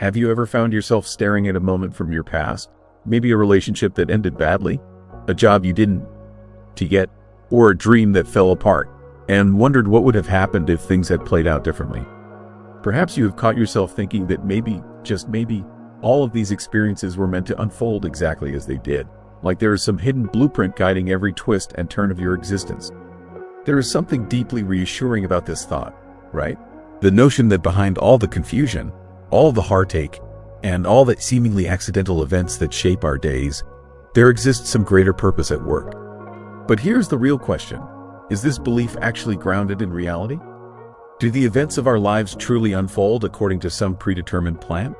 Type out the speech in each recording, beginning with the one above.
Have you ever found yourself staring at a moment from your past? Maybe a relationship that ended badly, a job you didn't to get, or a dream that fell apart, and wondered what would have happened if things had played out differently. Perhaps you have caught yourself thinking that maybe, just maybe, all of these experiences were meant to unfold exactly as they did, like there is some hidden blueprint guiding every twist and turn of your existence. There is something deeply reassuring about this thought, right? The notion that behind all the confusion, all the heartache, and all the seemingly accidental events that shape our days, there exists some greater purpose at work. But here's the real question. Is this belief actually grounded in reality? Do the events of our lives truly unfold according to some predetermined plan?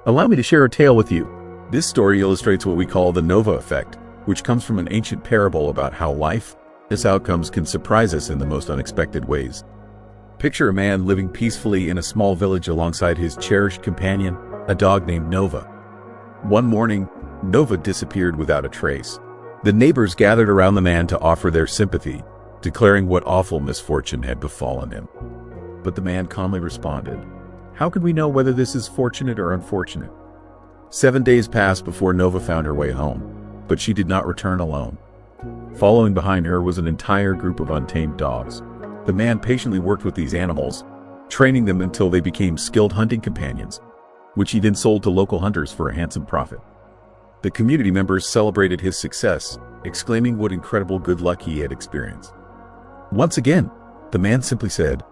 Allow me to share a tale with you. This story illustrates what we call the Nova effect, which comes from an ancient parable about how life's outcomes can surprise us in the most unexpected ways. Picture a man living peacefully in a small village alongside his cherished companion, a dog named Nova. One morning, Nova disappeared without a trace. The neighbors gathered around the man to offer their sympathy, declaring what awful misfortune had befallen him. But the man calmly responded, "How can we know whether this is fortunate or unfortunate?" 7 days passed before Nova found her way home, but she did not return alone. Following behind her was an entire group of untamed dogs. The man patiently worked with these animals, training them until they became skilled hunting companions, which he then sold to local hunters for a handsome profit. The community members celebrated his success, exclaiming what incredible good luck he had experienced. Once again, the man simply said,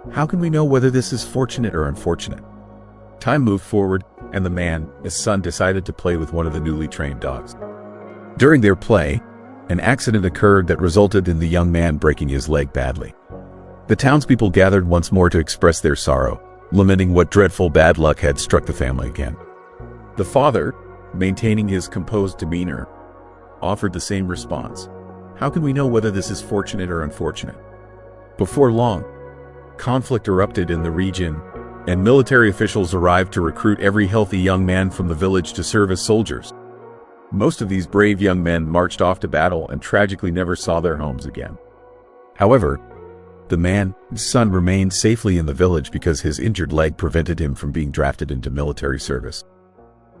"How can we know whether this is fortunate or unfortunate?" Time moved forward, and the man, his son, decided to play with one of the newly trained dogs. During their play, an accident occurred that resulted in the young man breaking his leg badly. The townspeople gathered once more to express their sorrow, lamenting what dreadful bad luck had struck the family again. The father, maintaining his composed demeanor, offered the same response. "How can we know whether this is fortunate or unfortunate?" Before long, conflict erupted in the region, and military officials arrived to recruit every healthy young man from the village to serve as soldiers. Most of these brave young men marched off to battle and tragically never saw their homes again. However, the man's son remained safely in the village because his injured leg prevented him from being drafted into military service.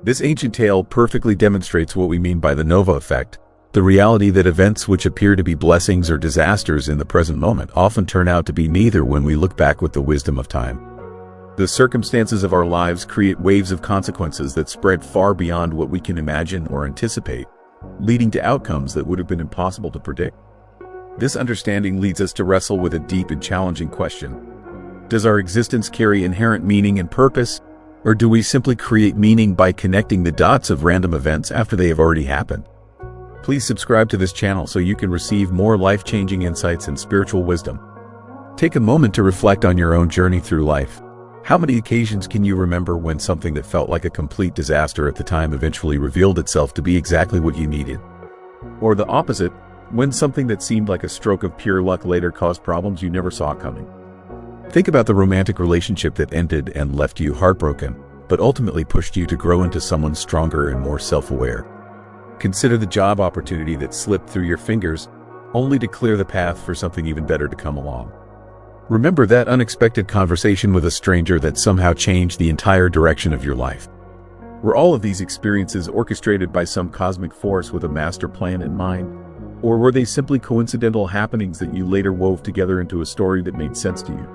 This ancient tale perfectly demonstrates what we mean by the Nova effect, the reality that events which appear to be blessings or disasters in the present moment often turn out to be neither when we look back with the wisdom of time. The circumstances of our lives create waves of consequences that spread far beyond what we can imagine or anticipate, leading to outcomes that would have been impossible to predict. This understanding leads us to wrestle with a deep and challenging question. Does our existence carry inherent meaning and purpose, or do we simply create meaning by connecting the dots of random events after they have already happened? Please subscribe to this channel so you can receive more life-changing insights and spiritual wisdom. Take a moment to reflect on your own journey through life. How many occasions can you remember when something that felt like a complete disaster at the time eventually revealed itself to be exactly what you needed? Or the opposite, when something that seemed like a stroke of pure luck later caused problems you never saw coming? Think about the romantic relationship that ended and left you heartbroken, but ultimately pushed you to grow into someone stronger and more self-aware. Consider the job opportunity that slipped through your fingers, only to clear the path for something even better to come along. Remember that unexpected conversation with a stranger that somehow changed the entire direction of your life. Were all of these experiences orchestrated by some cosmic force with a master plan in mind? Or were they simply coincidental happenings that you later wove together into a story that made sense to you?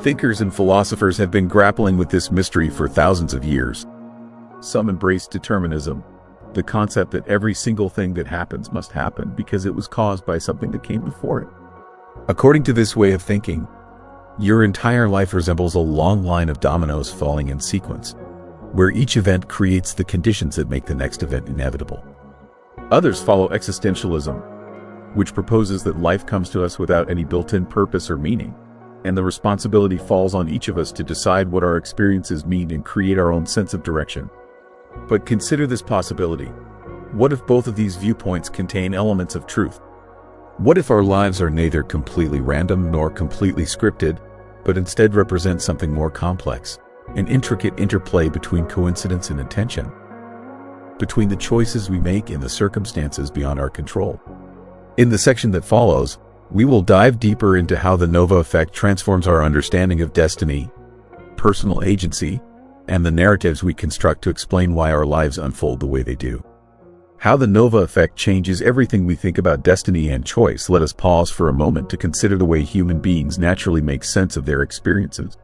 Thinkers and philosophers have been grappling with this mystery for thousands of years. Some embrace determinism, the concept that every single thing that happens must happen because it was caused by something that came before it. According to this way of thinking, your entire life resembles a long line of dominoes falling in sequence, where each event creates the conditions that make the next event inevitable. Others follow existentialism, which proposes that life comes to us without any built-in purpose or meaning, and the responsibility falls on each of us to decide what our experiences mean and create our own sense of direction. But consider this possibility. What if both of these viewpoints contain elements of truth? What if our lives are neither completely random nor completely scripted, but instead represent something more complex, an intricate interplay between coincidence and intention, between the choices we make and the circumstances beyond our control? In the section that follows, we will dive deeper into how the Nova effect transforms our understanding of destiny, personal agency, and the narratives we construct to explain why our lives unfold the way they do. How the Nova effect changes everything we think about destiny and choice. Let us pause for a moment to consider the way human beings naturally make sense of their experiences.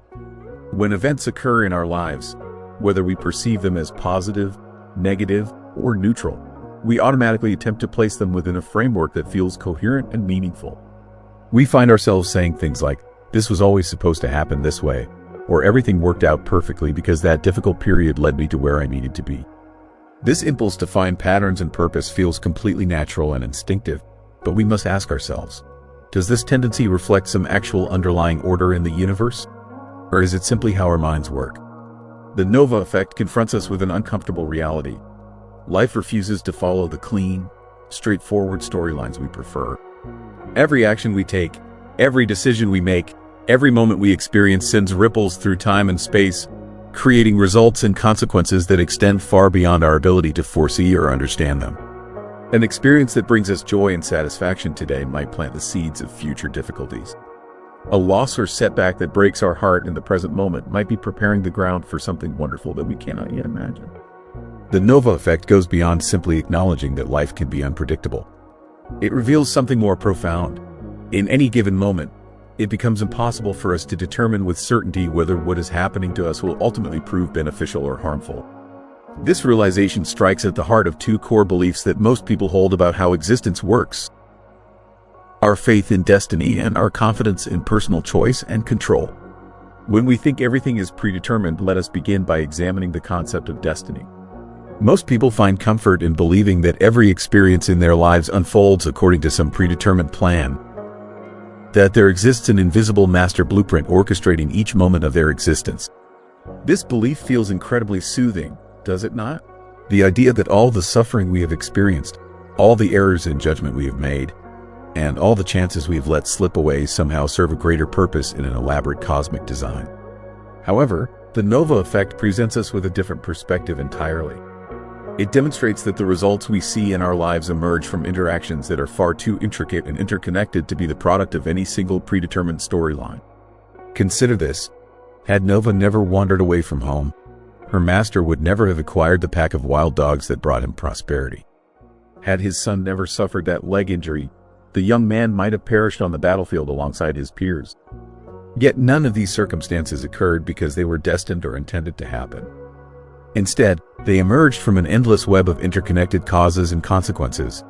When events occur in our lives, whether we perceive them as positive, negative, or neutral, we automatically attempt to place them within a framework that feels coherent and meaningful. We find ourselves saying things like, "This was always supposed to happen this way," or "Everything worked out perfectly because that difficult period led me to where I needed to be." This impulse to find patterns and purpose feels completely natural and instinctive, but we must ask ourselves, does this tendency reflect some actual underlying order in the universe? Or is it simply how our minds work? The Nova effect confronts us with an uncomfortable reality. Life refuses to follow the clean, straightforward storylines we prefer. Every action we take, every decision we make, every moment we experience sends ripples through time and space, creating results and consequences that extend far beyond our ability to foresee or understand them. An experience that brings us joy and satisfaction today might plant the seeds of future difficulties. A loss or setback that breaks our heart in the present moment might be preparing the ground for something wonderful that we cannot yet imagine. The Nova effect goes beyond simply acknowledging that life can be unpredictable. It reveals something more profound. In any given moment, it becomes impossible for us to determine with certainty whether what is happening to us will ultimately prove beneficial or harmful. This realization strikes at the heart of two core beliefs that most people hold about how existence works: our faith in destiny and our confidence in personal choice and control. When we think everything is predetermined, let us begin by examining the concept of destiny. Most people find comfort in believing that every experience in their lives unfolds according to some predetermined plan, that there exists an invisible master blueprint orchestrating each moment of their existence. This belief feels incredibly soothing, does it not? The idea that all the suffering we have experienced, all the errors in judgment we have made, and all the chances we have let slip away somehow serve a greater purpose in an elaborate cosmic design. However, the Nova effect presents us with a different perspective entirely. It demonstrates that the results we see in our lives emerge from interactions that are far too intricate and interconnected to be the product of any single predetermined storyline. Consider this. Had Nova never wandered away from home, her master would never have acquired the pack of wild dogs that brought him prosperity. Had his son never suffered that leg injury, the young man might have perished on the battlefield alongside his peers. Yet none of these circumstances occurred because they were destined or intended to happen. Instead, they emerged from an endless web of interconnected causes and consequences,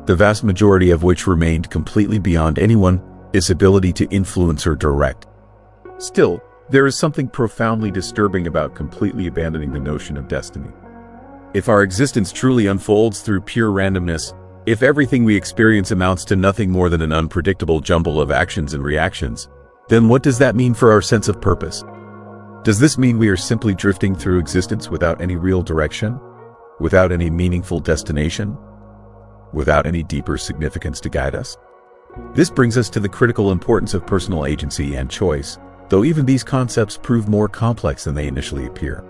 the vast majority of which remained completely beyond anyone's ability to influence or direct. Still, there is something profoundly disturbing about completely abandoning the notion of destiny. If our existence truly unfolds through pure randomness, if everything we experience amounts to nothing more than an unpredictable jumble of actions and reactions, then what does that mean for our sense of purpose? Does this mean we are simply drifting through existence without any real direction? Without any meaningful destination? Without any deeper significance to guide us? This brings us to the critical importance of personal agency and choice, though even these concepts prove more complex than they initially appear.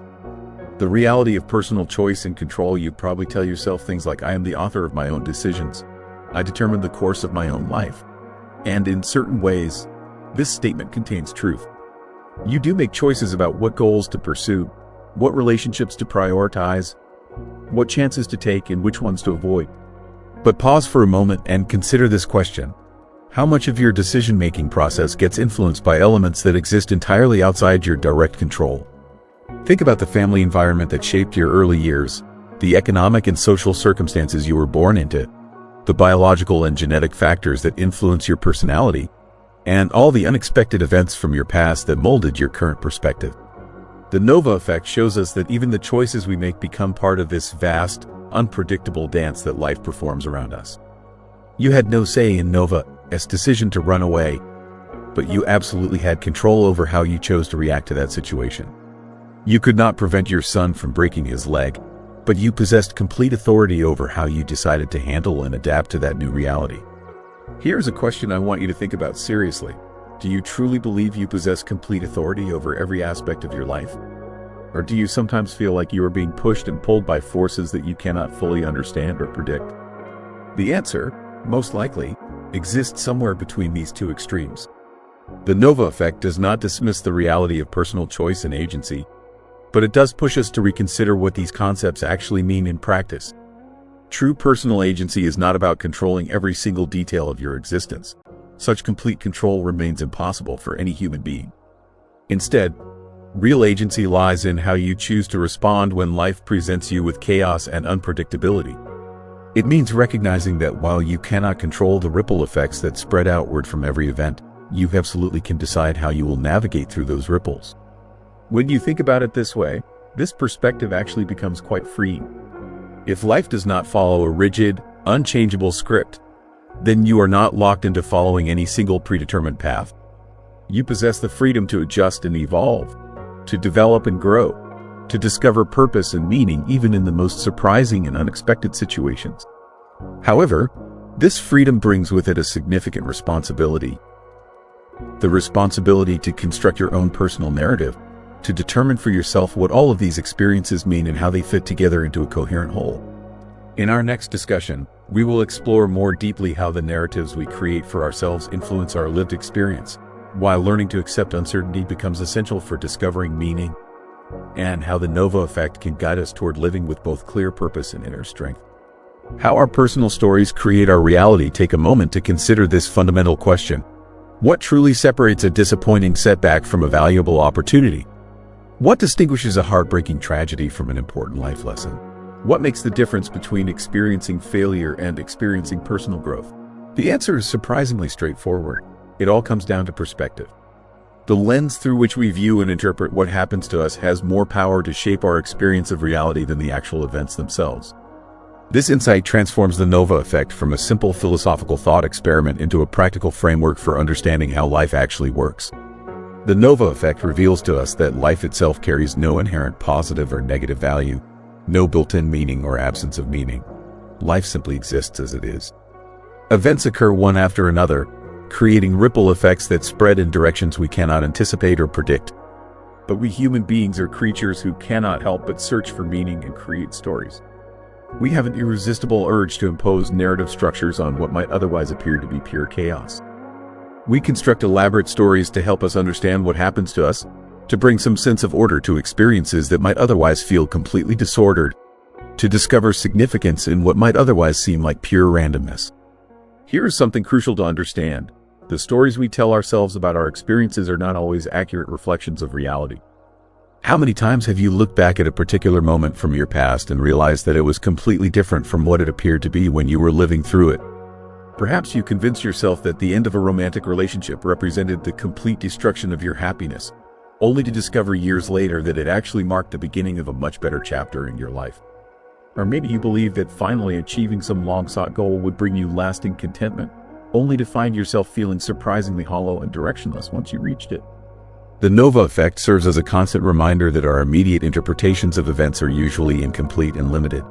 The reality of personal choice and control. You probably tell yourself things like, "I am the author of my own decisions. I determine the course of my own life." And in certain ways, this statement contains truth. You do make choices about what goals to pursue, what relationships to prioritize, what chances to take, and which ones to avoid. But pause for a moment and consider this question. How much of your decision-making process gets influenced by elements that exist entirely outside your direct control? Think about the family environment that shaped your early years, the economic and social circumstances you were born into, the biological and genetic factors that influence your personality, and all the unexpected events from your past that molded your current perspective. The Nova effect shows us that even the choices we make become part of this vast, unpredictable dance that life performs around us. You had no say in Nova's decision to run away, but you absolutely had control over how you chose to react to that situation. You could not prevent your son from breaking his leg, but you possessed complete authority over how you decided to handle and adapt to that new reality. Here's a question I want you to think about seriously. Do you truly believe you possess complete authority over every aspect of your life? Or do you sometimes feel like you are being pushed and pulled by forces that you cannot fully understand or predict? The answer, most likely, exists somewhere between these two extremes. The Nova effect does not dismiss the reality of personal choice and agency. but it does push us to reconsider what these concepts actually mean in practice. True personal agency is not about controlling every single detail of your existence. Such complete control remains impossible for any human being. Instead, real agency lies in how you choose to respond when life presents you with chaos and unpredictability. It means recognizing that while you cannot control the ripple effects that spread outward from every event, you absolutely can decide how you will navigate through those ripples. When you think about it this way, this perspective actually becomes quite freeing. If life does not follow a rigid, unchangeable script, then you are not locked into following any single predetermined path. You possess the freedom to adjust and evolve, to develop and grow, to discover purpose and meaning even in the most surprising and unexpected situations. However, this freedom brings with it a significant responsibility. The responsibility to construct your own personal narrative, to determine for yourself what all of these experiences mean and how they fit together into a coherent whole. In our next discussion, we will explore more deeply how the narratives we create for ourselves influence our lived experience, while learning to accept uncertainty becomes essential for discovering meaning, and how the Nova effect can guide us toward living with both clear purpose and inner strength. How our personal stories create our reality. Take a moment to consider this fundamental question. What truly separates a disappointing setback from a valuable opportunity? What distinguishes a heartbreaking tragedy from an important life lesson? What makes the difference between experiencing failure and experiencing personal growth? The answer is surprisingly straightforward. It all comes down to perspective. The lens through which we view and interpret what happens to us has more power to shape our experience of reality than the actual events themselves. This insight transforms the Nova effect from a simple philosophical thought experiment into a practical framework for understanding how life actually works. The Nova effect reveals to us that life itself carries no inherent positive or negative value, no built-in meaning or absence of meaning. Life simply exists as it is. Events occur one after another, creating ripple effects that spread in directions we cannot anticipate or predict. But we human beings are creatures who cannot help but search for meaning and create stories. We have an irresistible urge to impose narrative structures on what might otherwise appear to be pure chaos. We construct elaborate stories to help us understand what happens to us, to bring some sense of order to experiences that might otherwise feel completely disordered, to discover significance in what might otherwise seem like pure randomness. Here is something crucial to understand. The stories we tell ourselves about our experiences are not always accurate reflections of reality. How many times have you looked back at a particular moment from your past and realized that it was completely different from what it appeared to be when you were living through it? Perhaps you convinced yourself that the end of a romantic relationship represented the complete destruction of your happiness, only to discover years later that it actually marked the beginning of a much better chapter in your life. Or maybe you believed that finally achieving some long-sought goal would bring you lasting contentment, only to find yourself feeling surprisingly hollow and directionless once you reached it. The Nova effect serves as a constant reminder that our immediate interpretations of events are usually incomplete and limited.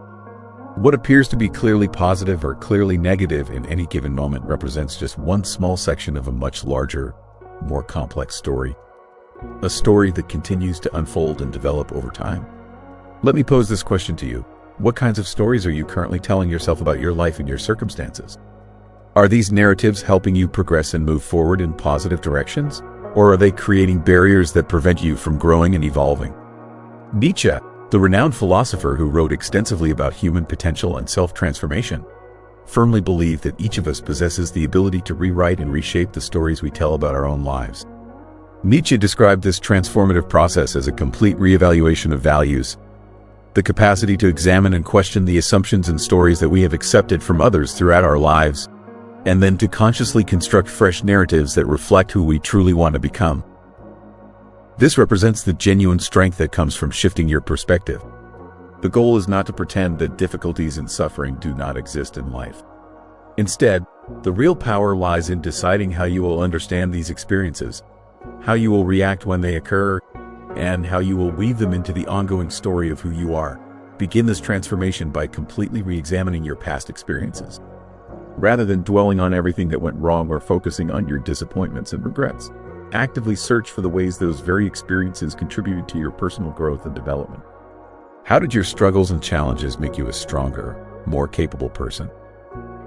What appears to be clearly positive or clearly negative in any given moment represents just one small section of a much larger, more complex story. A story that continues to unfold and develop over time. Let me pose this question to you. What kinds of stories are you currently telling yourself about your life and your circumstances? Are these narratives helping you progress and move forward in positive directions? Or are they creating barriers that prevent you from growing and evolving? Nietzsche, the renowned philosopher who wrote extensively about human potential and self-transformation, firmly believed that each of us possesses the ability to rewrite and reshape the stories we tell about our own lives. Nietzsche described this transformative process as a complete reevaluation of values, the capacity to examine and question the assumptions and stories that we have accepted from others throughout our lives, and then to consciously construct fresh narratives that reflect who we truly want to become. This represents the genuine strength that comes from shifting your perspective. The goal is not to pretend that difficulties and suffering do not exist in life. Instead, the real power lies in deciding how you will understand these experiences, how you will react when they occur, and how you will weave them into the ongoing story of who you are. Begin this transformation by completely re-examining your past experiences, rather than dwelling on everything that went wrong or focusing on your disappointments and regrets. Actively search for the ways those very experiences contributed to your personal growth and development. How did your struggles and challenges make you a stronger, more capable person?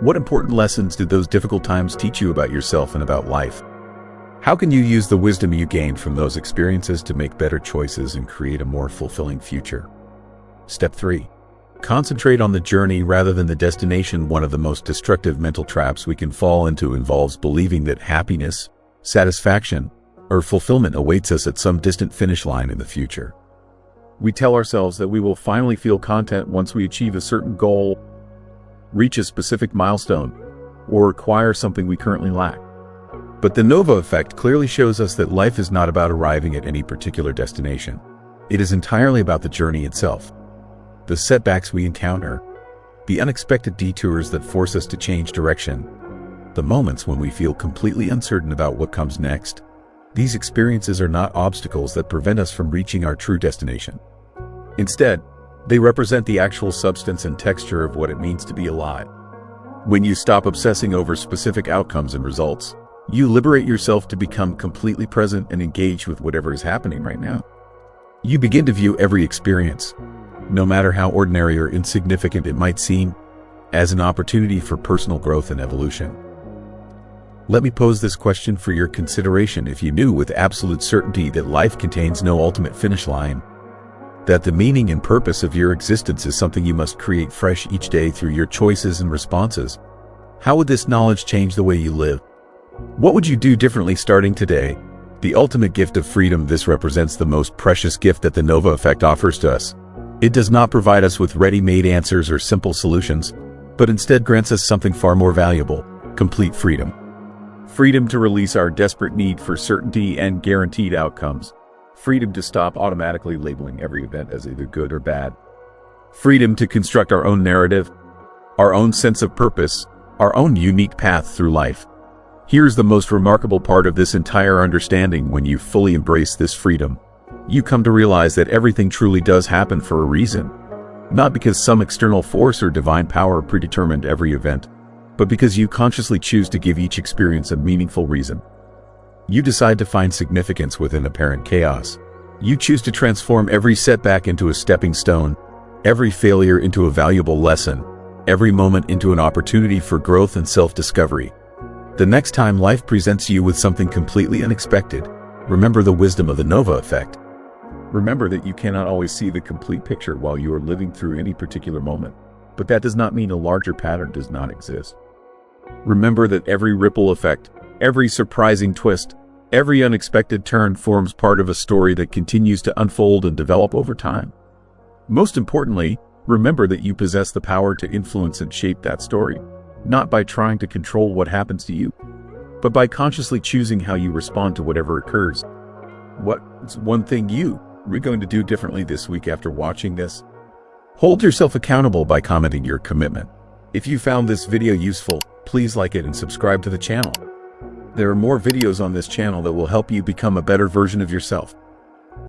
What important lessons did those difficult times teach you about yourself and about life? How can you use the wisdom you gained from those experiences to make better choices and create a more fulfilling future? Step 3. Concentrate on the journey rather than the destination. One of the most destructive mental traps we can fall into involves believing that happiness, satisfaction, or fulfillment awaits us at some distant finish line in the future. We tell ourselves that we will finally feel content once we achieve a certain goal, reach a specific milestone, or acquire something we currently lack. But the Nova effect clearly shows us that life is not about arriving at any particular destination. It is entirely about the journey itself. The setbacks we encounter, the unexpected detours that force us to change direction, the moments when we feel completely uncertain about what comes next. These experiences are not obstacles that prevent us from reaching our true destination. Instead, they represent the actual substance and texture of what it means to be alive. When you stop obsessing over specific outcomes and results, you liberate yourself to become completely present and engaged with whatever is happening right now. You begin to view every experience, no matter how ordinary or insignificant it might seem, as an opportunity for personal growth and evolution. Let me pose this question for your consideration. If you knew with absolute certainty that life contains no ultimate finish line, that the meaning and purpose of your existence is something you must create fresh each day through your choices and responses, how would this knowledge change the way you live? What would you do differently starting today? The ultimate gift of freedom. This represents the most precious gift that the Nova effect offers to us. It does not provide us with ready-made answers or simple solutions, but instead grants us something far more valuable: complete freedom. Freedom to release our desperate need for certainty and guaranteed outcomes. Freedom to stop automatically labeling every event as either good or bad. Freedom to construct our own narrative, our own sense of purpose, our own unique path through life. Here's the most remarkable part of this entire understanding. When you fully embrace this freedom, you come to realize that everything truly does happen for a reason. Not because some external force or divine power predetermined every event, but because you consciously choose to give each experience a meaningful reason. You decide to find significance within apparent chaos. You choose to transform every setback into a stepping stone, every failure into a valuable lesson, every moment into an opportunity for growth and self-discovery. The next time life presents you with something completely unexpected, remember the wisdom of the Nova effect. Remember that you cannot always see the complete picture while you are living through any particular moment, but that does not mean a larger pattern does not exist. Remember that every ripple effect, every surprising twist, every unexpected turn forms part of a story that continues to unfold and develop over time. Most importantly, remember that you possess the power to influence and shape that story, not by trying to control what happens to you, but by consciously choosing how you respond to whatever occurs. What's one thing you are going to do differently this week after watching this? Hold yourself accountable by commenting your commitment. If you found this video useful, please like it and subscribe to the channel. There are more videos on this channel that will help you become a better version of yourself.